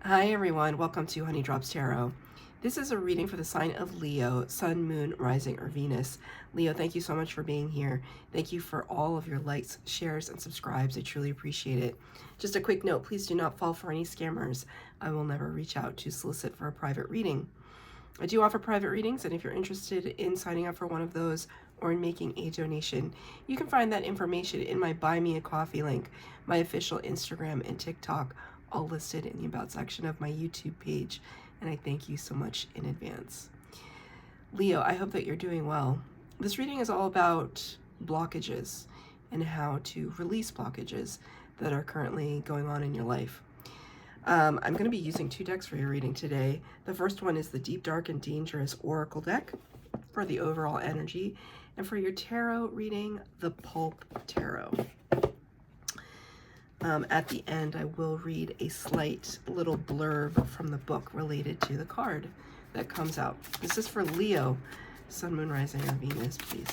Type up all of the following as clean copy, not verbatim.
Hi everyone, welcome to Honey Drops Tarot. This is a reading for the sign of Leo, Sun, Moon, Rising, or Venus. Leo, thank you so much for being here. Thank you for all of your likes, shares, and subscribes. I truly appreciate it. Just a quick note, please do not fall for any scammers. I will never reach out to solicit for a private reading. I do offer private readings, and if you're interested in signing up for one of those or in making a donation, you can find that information in my Buy Me a Coffee link, my official Instagram and TikTok, all listed in the About section of my YouTube page, and I thank you so much in advance. Leo, I hope that you're doing well. This reading is all about blockages and how to release blockages that are currently going on in your life. I'm going to be using two decks for your reading today. The first one is the Deep, Dark, and Dangerous Oracle deck for the overall energy, and for your tarot reading, the Pulp Tarot. At the end, I will read a slight little blurb from the book related to the card that comes out. This is for Leo, Sun, Moon, Rising, or Venus, please.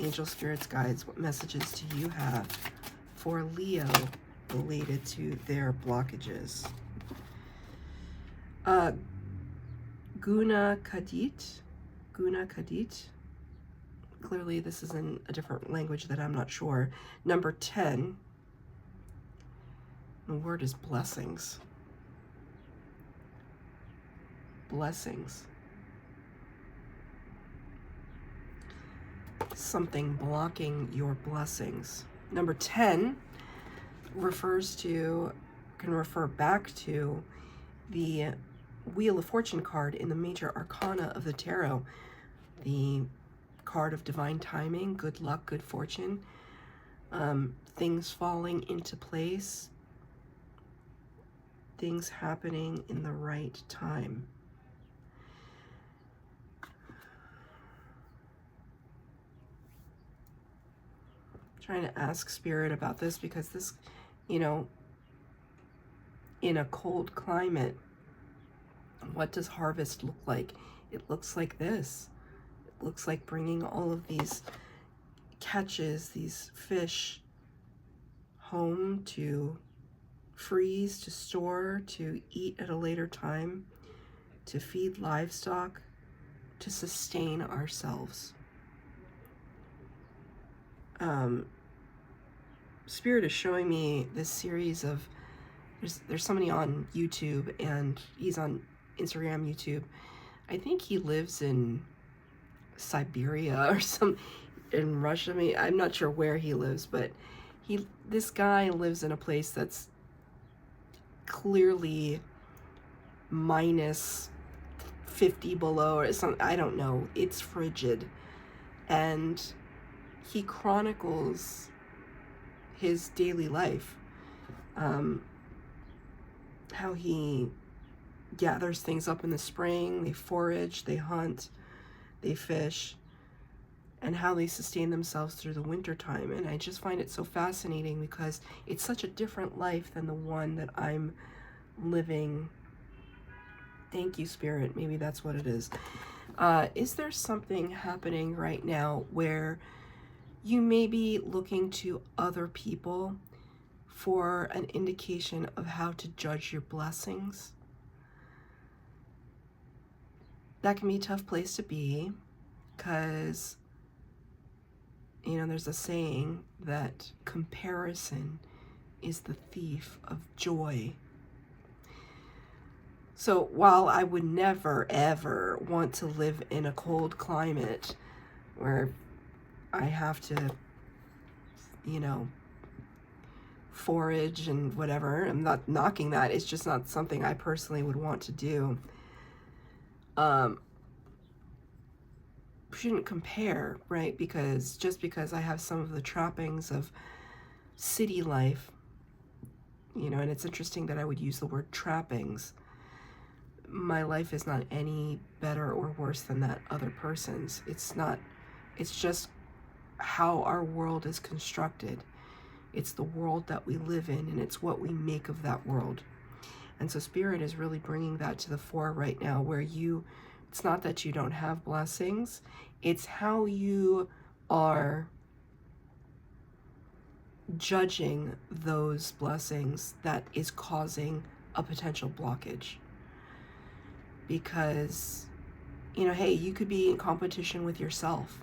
Angel, spirits, guides, what messages do you have for Leo related to their blockages? Guna Kadit. Clearly this is in a different language that I'm not sure. Number 10. The word is blessings. Blessings. Something blocking your blessings. Number 10 can refer back to the Wheel of Fortune card in the major arcana of the tarot. The card of divine timing, good luck, good fortune, things falling into place, things happening in the right time. Trying to ask Spirit about this because this, in a cold climate, what does harvest look like? It looks like this. It looks like bringing all of these catches, these fish, home to freeze, to store, to eat at a later time, to feed livestock, to sustain ourselves. Spirit is showing me this series of, there's somebody on YouTube, and he's on Instagram, YouTube. I think he lives in Siberia or in Russia. I mean, I'm not sure where he lives, but this guy lives in a place that's clearly minus 50 below or something. I don't know. It's frigid. And he chronicles his daily life, how he gathers things up in the spring, they forage, they hunt, they fish, and how they sustain themselves through the winter time. And I just find it so fascinating because it's such a different life than the one that I'm living. Thank you, Spirit. Maybe that's what it is. Is there something happening right now where you may be looking to other people for an indication of how to judge your blessings? That can be a tough place to be because, there's a saying that comparison is the thief of joy. So while I would never, ever want to live in a cold climate where I have to, forage and whatever, I'm not knocking that. It's just not something I personally would want to do. Shouldn't compare, right? Because just because I have some of the trappings of city life, and it's interesting that I would use the word trappings. My life is not any better or worse than that other person's. It's just how our world is constructed. It's the world that we live in, and it's what we make of that world. And so Spirit is really bringing that to the fore right now, where it's not that you don't have blessings, it's how you are judging those blessings that is causing a potential blockage. Because, you know, hey, you could be in competition with yourself,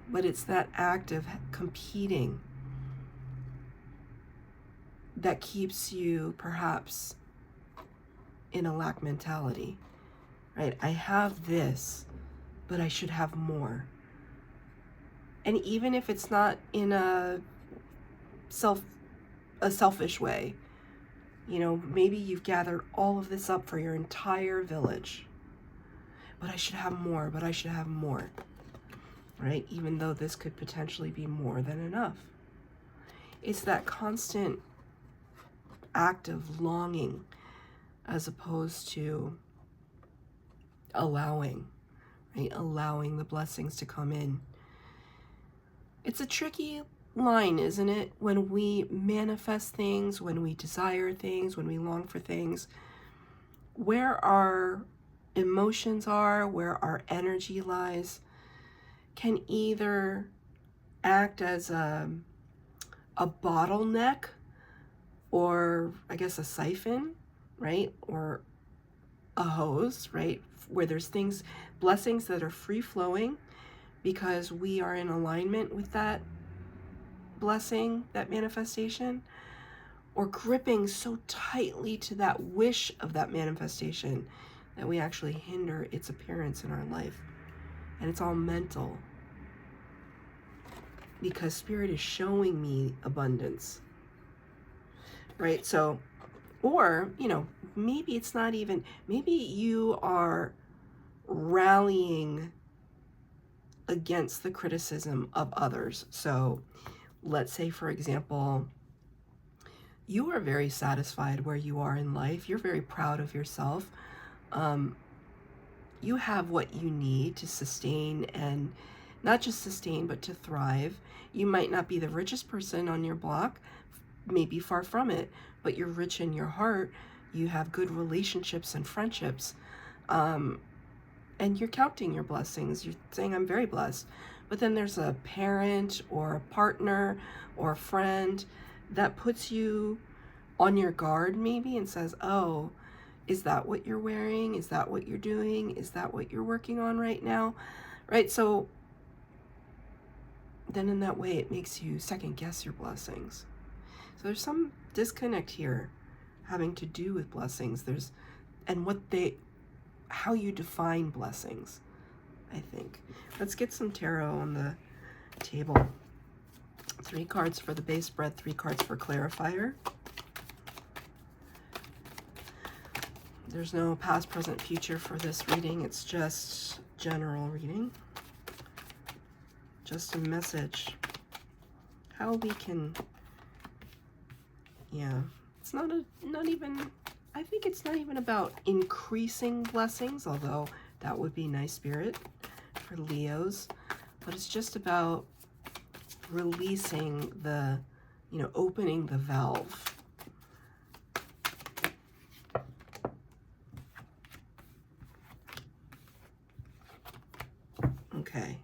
but it's that act of competing that keeps you perhaps in a lack mentality, right? I have this, but I should have more. And even if it's not in a selfish way, you know, maybe you've gathered all of this up for your entire village, but I should have more, but I should have more, right? Even though this could potentially be more than enough. It's that constant act of longing as opposed to allowing, right? Allowing the blessings to come in. It's a tricky line, isn't it? When we manifest things, when we desire things, when we long for things, where our emotions are, where our energy lies, can either act as a bottleneck, or I guess a siphon, right? Or a hose, right? Where there's things, blessings that are free flowing because we are in alignment with that blessing, that manifestation, or gripping so tightly to that wish of that manifestation that we actually hinder its appearance in our life. And it's all mental, because Spirit is showing me abundance, right? So, or, you know, maybe it's not even, maybe you are rallying against the criticism of others. So let's say, for example, you are very satisfied where you are in life. You're very proud of yourself. You have what you need to sustain, and not just sustain, but to thrive. You might not be the richest person on your block, maybe far from it, but you're rich in your heart. You have good relationships and friendships. And you're counting your blessings. You're saying, I'm very blessed. But then there's a parent or a partner or a friend that puts you on your guard maybe and says, oh, is that what you're wearing? Is that what you're doing? Is that what you're working on right now? Right? So then in that way, it makes you second guess your blessings. So there's some disconnect here having to do with blessings. And how you define blessings, I think. Let's get some tarot on the table. 3 cards for the base spread, 3 cards for clarifier. There's no past, present, future for this reading. It's just general reading. Just a message. How we can, it's not even, I think it's not even about increasing blessings, although that would be nice, Spirit, for Leos. But it's just about releasing the, opening the valve. Okay.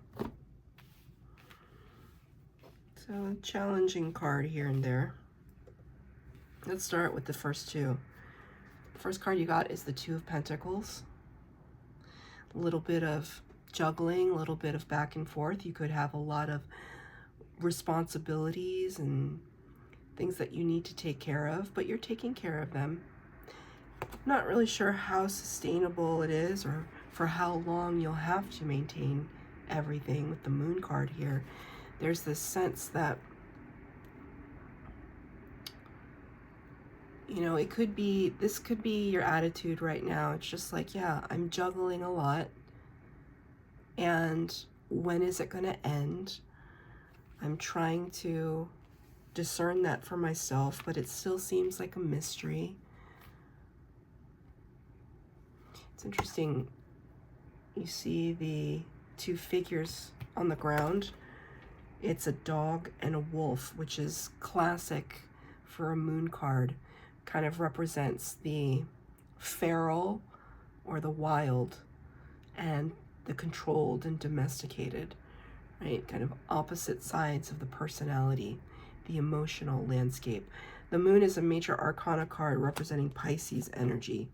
So a challenging card here and there. Let's start with the first 2. The first card you got is the 2 of Pentacles. A little bit of juggling, a little bit of back and forth. You could have a lot of responsibilities and things that you need to take care of, but you're taking care of them. Not really sure how sustainable it is or for how long you'll have to maintain everything with the Moon card here. There's this sense that, this could be your attitude right now. It's just like, yeah, I'm juggling a lot. And when is it going to end? I'm trying to discern that for myself, but it still seems like a mystery. It's interesting. You see the 2 figures on the ground. It's a dog and a wolf, which is classic for a Moon card. Kind of represents the feral or the wild and the controlled and domesticated, right? Kind of opposite sides of the personality, the emotional landscape. The moon is a major arcana card representing Pisces energy.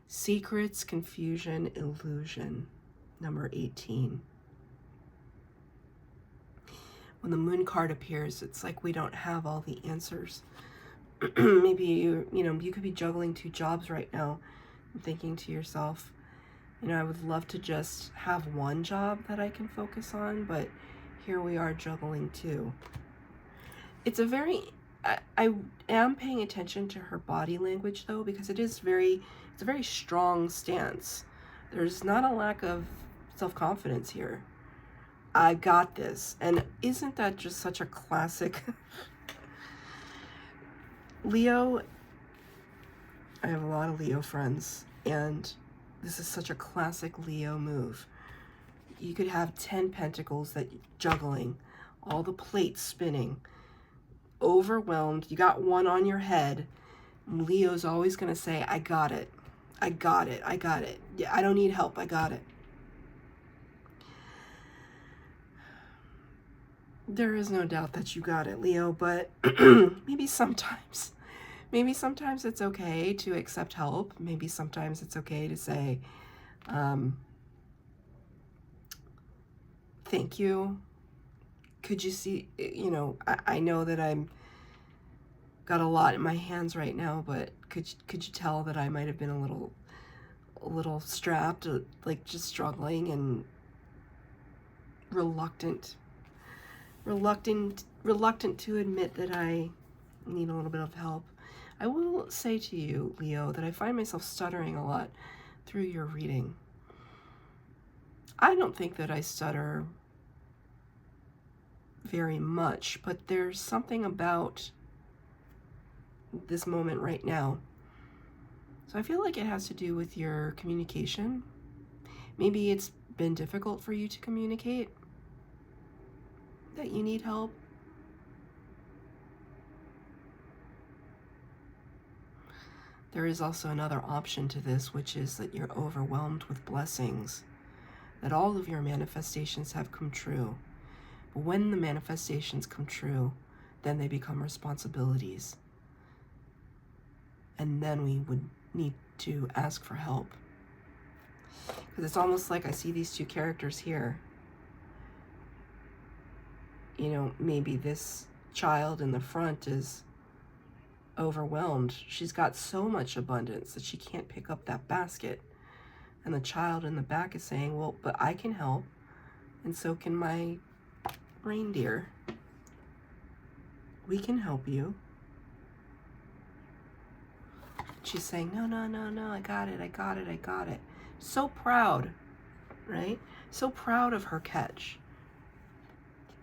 Secrets, confusion, illusion. Number 18. When the moon card appears, it's like we don't have all the answers. Maybe you could be juggling 2 jobs right now and thinking to yourself, I would love to just have one job that I can focus on, but here we are juggling 2. It's a very, I am paying attention to her body language though, because it's a very strong stance. There's not a lack of self-confidence here. I got this. And isn't that just such a classic? Leo, I have a lot of Leo friends, and this is such a classic Leo move. You could have 10 pentacles that juggling, all the plates spinning, overwhelmed. You got one on your head. Leo's always going to say, I got it. I got it. I got it. Yeah, I don't need help. I got it. There is no doubt that you got it, Leo, but maybe sometimes it's okay to accept help. Maybe sometimes it's okay to say, thank you. Could you see, I know that I'm got a lot in my hands right now, but could you tell that I might have been a little strapped, like just struggling and reluctant to admit that I need a little bit of help. I will say to you, Leo, that I find myself stuttering a lot through your reading. I don't think that I stutter very much, but there's something about this moment right now. So I feel like it has to do with your communication. Maybe it's been difficult for you to communicate that you need help. There is also another option to this, which is that you're overwhelmed with blessings, that all of your manifestations have come true. But when the manifestations come true, then they become responsibilities. And then we would need to ask for help. Because it's almost like I see these 2 characters here. Maybe this child in the front is overwhelmed. She's got so much abundance that she can't pick up that basket. And the child in the back is saying, well, but I can help. And so can my reindeer. We can help you. She's saying, no, I got it. So proud, right? So proud of her catch.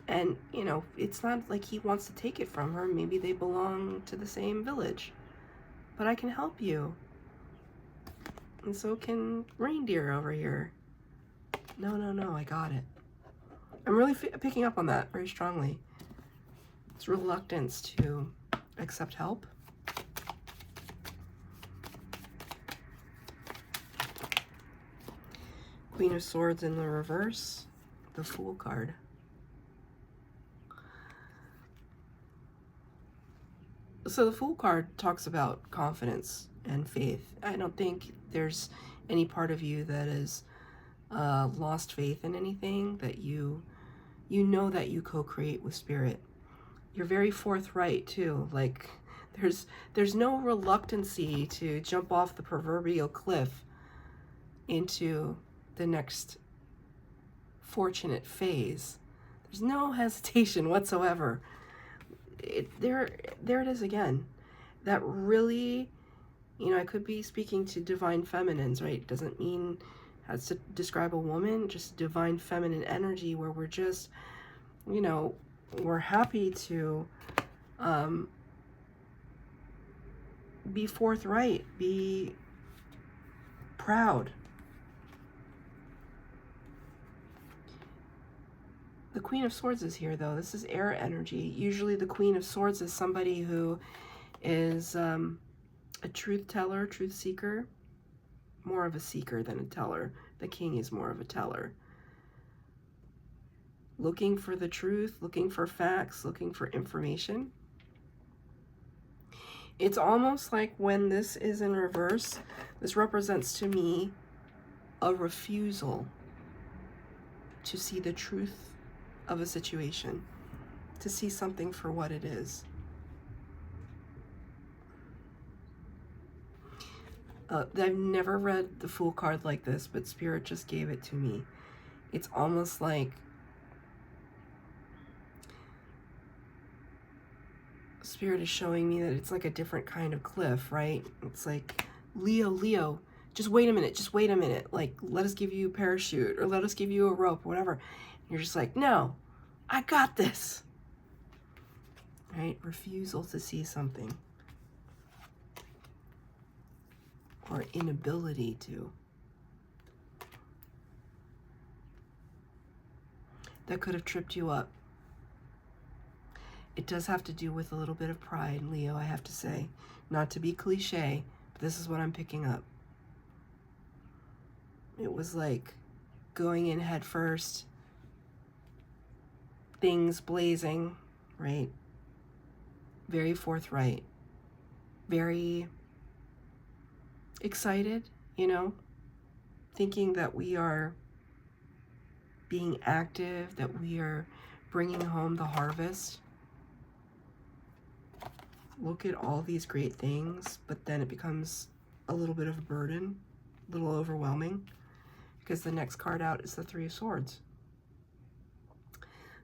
And, it's not like he wants to take it from her. Maybe they belong to the same village. But I can help you. And so can reindeer over here. No, I got it. I'm really picking up on that very strongly. It's reluctance to accept help. Queen of Swords in the reverse. The Fool card. So the Fool card talks about confidence and faith. I don't think there's any part of you that has lost faith in anything, that you know that you co-create with spirit. You're very forthright too. Like there's no reluctancy to jump off the proverbial cliff into the next fortunate phase. There's no hesitation whatsoever. There it is again. That really, I could be speaking to divine feminines, right? Doesn't mean has to describe a woman, just divine feminine energy where we're just, we're happy to be forthright, be proud. The Queen of Swords is here, though. This is air energy. Usually the Queen of Swords is somebody who is a truth teller, truth seeker. More of a seeker than a teller. The King is more of a teller. Looking for the truth, looking for facts, looking for information. It's almost like when this is in reverse, this represents to me a refusal to see the truth of a situation, to see something for what it is. I've never read the Fool card like this, but Spirit just gave it to me. It's almost like Spirit is showing me that it's like a different kind of cliff, right? It's like, Leo, just wait a minute. Like, let us give you a parachute, or let us give you a rope, or whatever. And you're just like, no, I got this. Right? Refusal to see something. Or inability to. That could have tripped you up. It does have to do with a little bit of pride, Leo, I have to say. Not to be cliche, but this is what I'm picking up. It was like going in head first, things blazing, right? Very forthright, very excited, you know, thinking that we are being active, that we are bringing home the harvest. Look at all these great things, but then it becomes a little bit of a burden, a little overwhelming, because the next card out is the Three of Swords.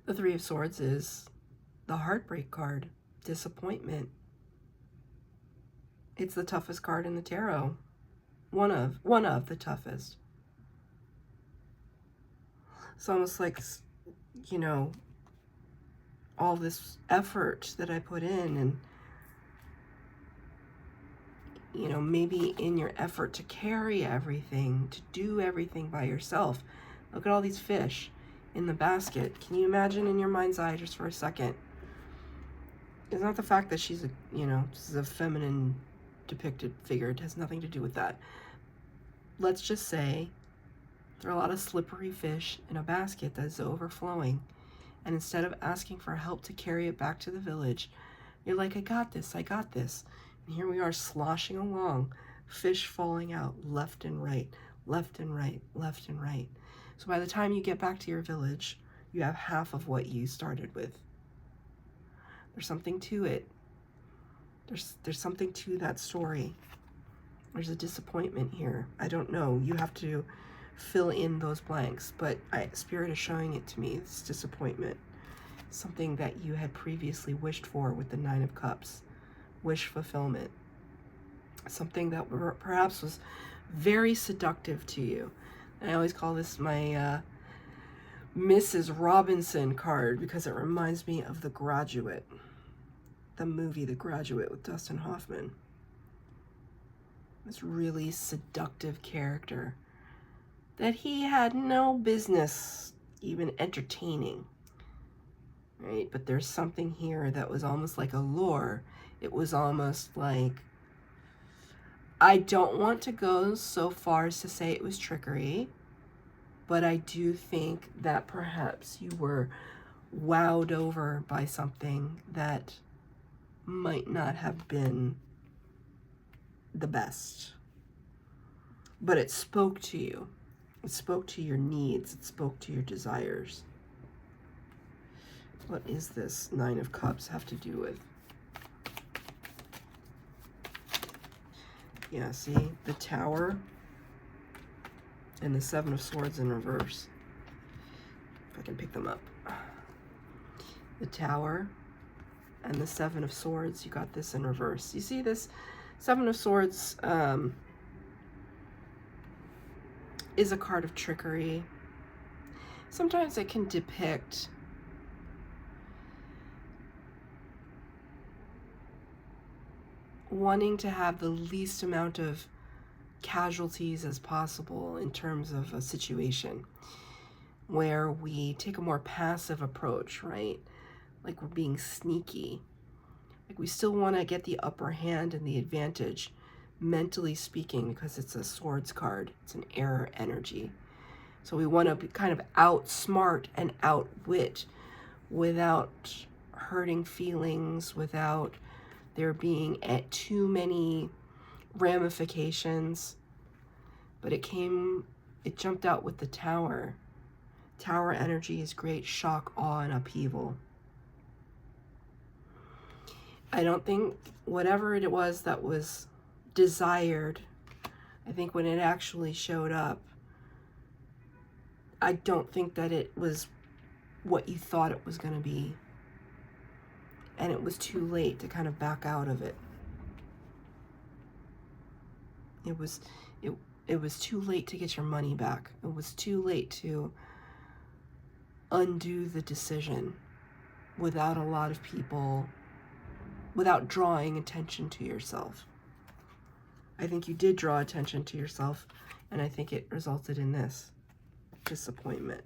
The Three of Swords is the heartbreak card, disappointment. It's the toughest card in the tarot. One of the toughest. It's almost like, you know, all this effort that I put in, and, you know, maybe in your effort to carry everything, to do everything by yourself. Look at all these fish in the basket. Can you imagine in your mind's eye just for a second? It's not the fact that she's a, you know, this is a feminine depicted figure. It has nothing to do with that. Let's just say there are a lot of slippery fish in a basket that is overflowing. And instead of asking for help to carry it back to the village, you're like, I got this. And here we are sloshing along, fish falling out left and right, left and right, left and right. So by the time you get back to your village, you have half of what you started with. There's something to it. There's something to that story. There's a disappointment here. I don't know. You have to fill in those blanks, but Spirit is showing it to me. It's disappointment. Something that you had previously wished for with the Nine of Cups. Wish fulfillment. Something that perhaps was very seductive to you. And I always call this my Mrs. Robinson card because it reminds me of The Graduate. The movie The Graduate with Dustin Hoffman. This really seductive character that he had no business even entertaining, right? But there's something here that was almost like a lure. It was almost like, I don't want to go so far as to say it was trickery, but I do think that perhaps you were wowed over by something that might not have been the best. But it spoke to you. It spoke to your needs. It spoke to your desires. What is this Nine of Cups have to do with? Yeah, see? The Tower and the Seven of Swords in reverse. If I can pick them up. The Tower and the Seven of Swords. You got this in reverse. You see this? Seven of Swords is a card of trickery. Sometimes it can depict wanting to have the least amount of casualties as possible in terms of a situation where we take a more passive approach, right? Like we're being sneaky. Like we still want to get the upper hand and the advantage, mentally speaking, because it's a swords card. It's an air energy. So we want to be kind of outsmart and outwit without hurting feelings, without there being at too many ramifications, but it jumped out with the Tower. Tower energy is great shock, awe, and upheaval. I don't think whatever it was that was desired, I think when it actually showed up, I don't think that it was what you thought it was going to be. And it was too late to kind of back out of it. It was too late to get your money back. It was too late to undo the decision without a lot of people, without drawing attention to yourself. I think you did draw attention to yourself, and I think it resulted in this disappointment.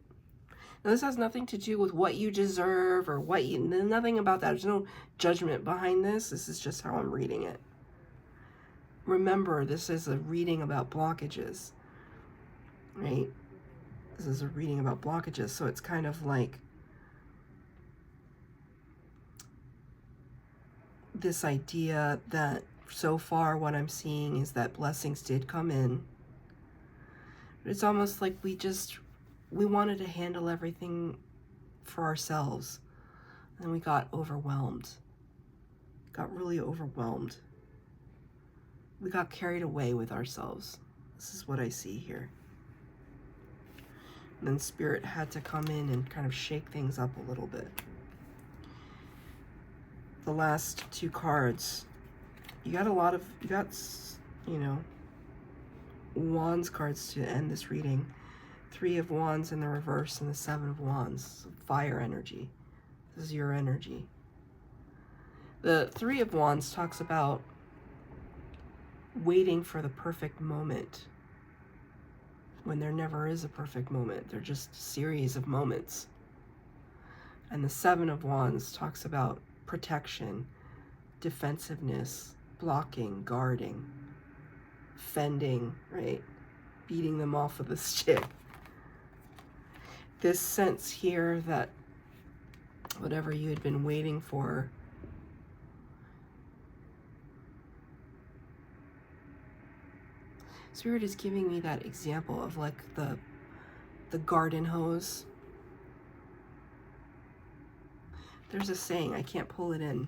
Now, this has nothing to do with what you deserve or what you, nothing about that. There's no judgment behind this. This is just how I'm reading it. Remember, this is a reading about blockages, right? This is a reading about blockages, so it's kind of like this idea that so far what I'm seeing is that blessings did come in. But it's almost like we wanted to handle everything for ourselves, and we got overwhelmed. Got really overwhelmed. We got carried away with ourselves. This is what I see here. And then Spirit had to come in and kind of shake things up a little bit. The last two cards, you got, you know, Wands cards to end this reading. 3 of Wands in the reverse and the 7 of Wands. So fire energy. This is your energy. The 3 of Wands talks about waiting for the perfect moment, when there never is a perfect moment. They're just a series of moments. And the 7 of Wands talks about protection, defensiveness, blocking, guarding, fending, right? Beating them off with a stick. This sense here that whatever you had been waiting for, Spirit is giving me that example of like the garden hose. There's a saying, I can't pull it in.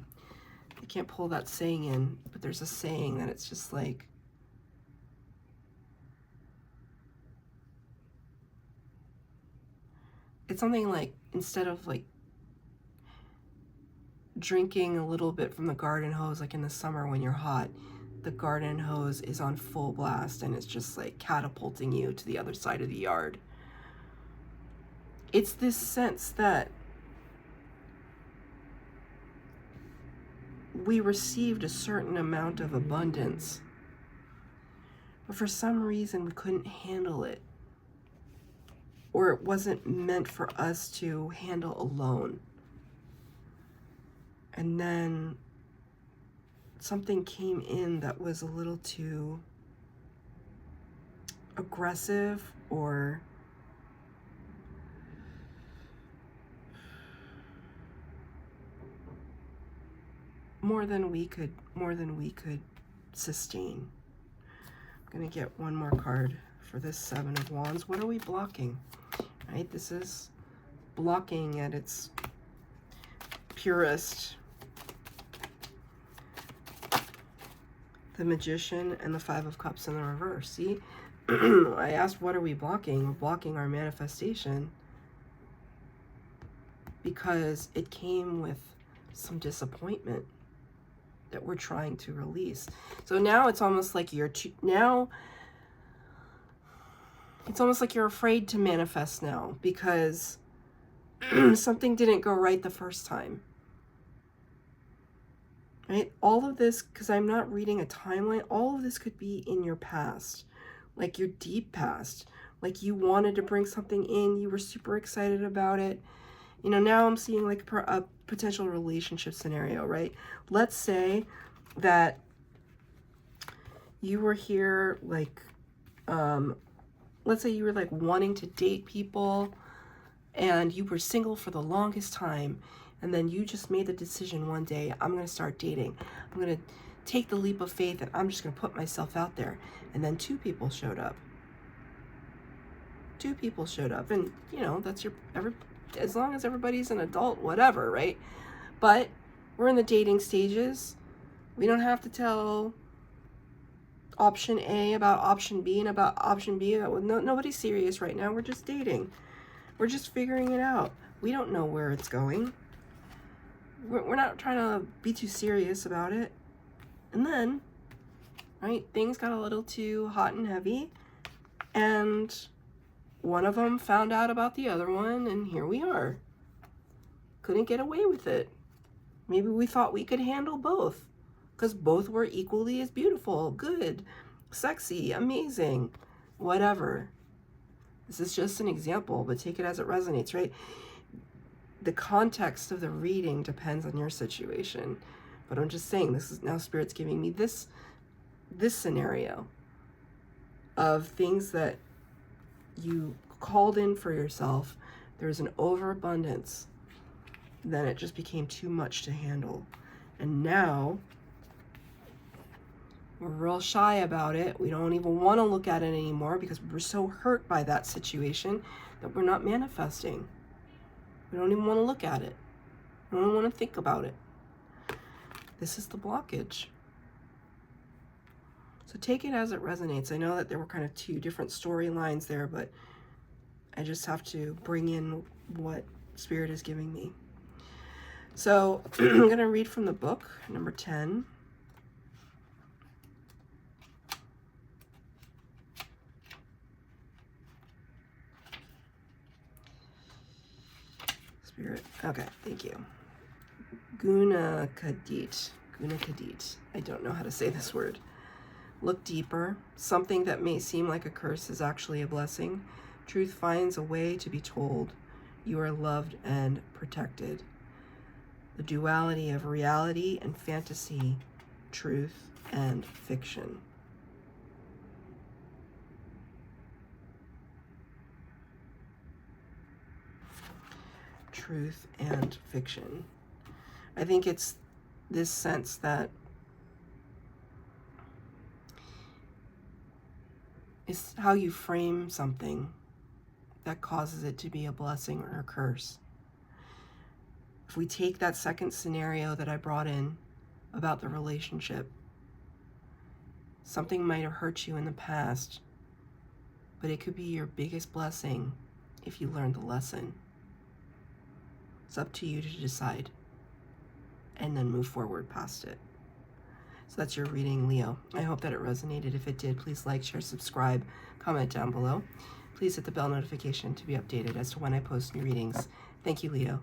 I can't pull that saying in, but there's a saying that it's just like, it's something like, instead of like drinking a little bit from the garden hose, like in the summer when you're hot, the garden hose is on full blast and it's just like catapulting you to the other side of the yard. It's this sense that we received a certain amount of abundance, but for some reason we couldn't handle it, or it wasn't meant for us to handle alone. And then something came in that was a little too aggressive, or more than we could sustain. I'm gonna get one more card for this 7 of Wands. What are we blocking? Right? This is blocking at its purest. The Magician and the 5 of Cups in the reverse. See, I asked, what are we blocking? We're blocking our manifestation because it came with some disappointment that we're trying to release. So now it's almost like you're afraid to manifest now because something didn't go right the first time. Right? All of this, because I'm not reading a timeline, all of this could be in your past, like your deep past. Like you wanted to bring something in, you were super excited about it. You know, now I'm seeing like a potential relationship scenario, right? Let's say that you were here, like, let's say you were like wanting to date people and you were single for the longest time. And then you just made the decision one day, I'm going to start dating. I'm going to take the leap of faith and I'm just going to put myself out there. And then 2 people showed up. 2 people showed up. And, you know, that's as long as everybody's an adult, whatever, right? But we're in the dating stages. We don't have to tell option A about option B and about option B. Nobody's serious right now. We're just dating. We're just figuring it out. We don't know where it's going. We're not trying to be too serious about it. And then, right, things got a little too hot and heavy. And one of them found out about the other one, and here we are. Couldn't get away with it. Maybe we thought we could handle both, because both were equally as beautiful, good, sexy, amazing, whatever. This is just an example, but take it as it resonates, right? The context of the reading depends on your situation. But I'm just saying, this is now Spirit's giving me this scenario of things that you called in for yourself. There's an overabundance. Then it just became too much to handle. And now we're real shy about it. We don't even want to look at it anymore because we're so hurt by that situation that we're not manifesting. We don't even want to look at it. We don't want to think about it. This is the blockage. So take it as it resonates. I know that there were kind of 2 different storylines there, but I just have to bring in what Spirit is giving me. So I'm going to read from the book, number 10. Spirit. Okay, thank you. Guna Kadit. I don't know how to say this word. Look deeper. Something that may seem like a curse is actually a blessing. Truth finds a way to be told. You are loved and protected. The duality of reality and fantasy, truth and fiction. Truth and fiction. I think it's this sense that it's how you frame something that causes it to be a blessing or a curse. If we take that second scenario that I brought in about the relationship, something might have hurt you in the past, but it could be your biggest blessing if you learned the lesson. It's up to you to decide and then move forward past it. So that's your reading, Leo. I hope that it resonated. If it did, please like, share, subscribe, comment down below. Please hit the bell notification to be updated as to when I post new readings. Thank you, Leo.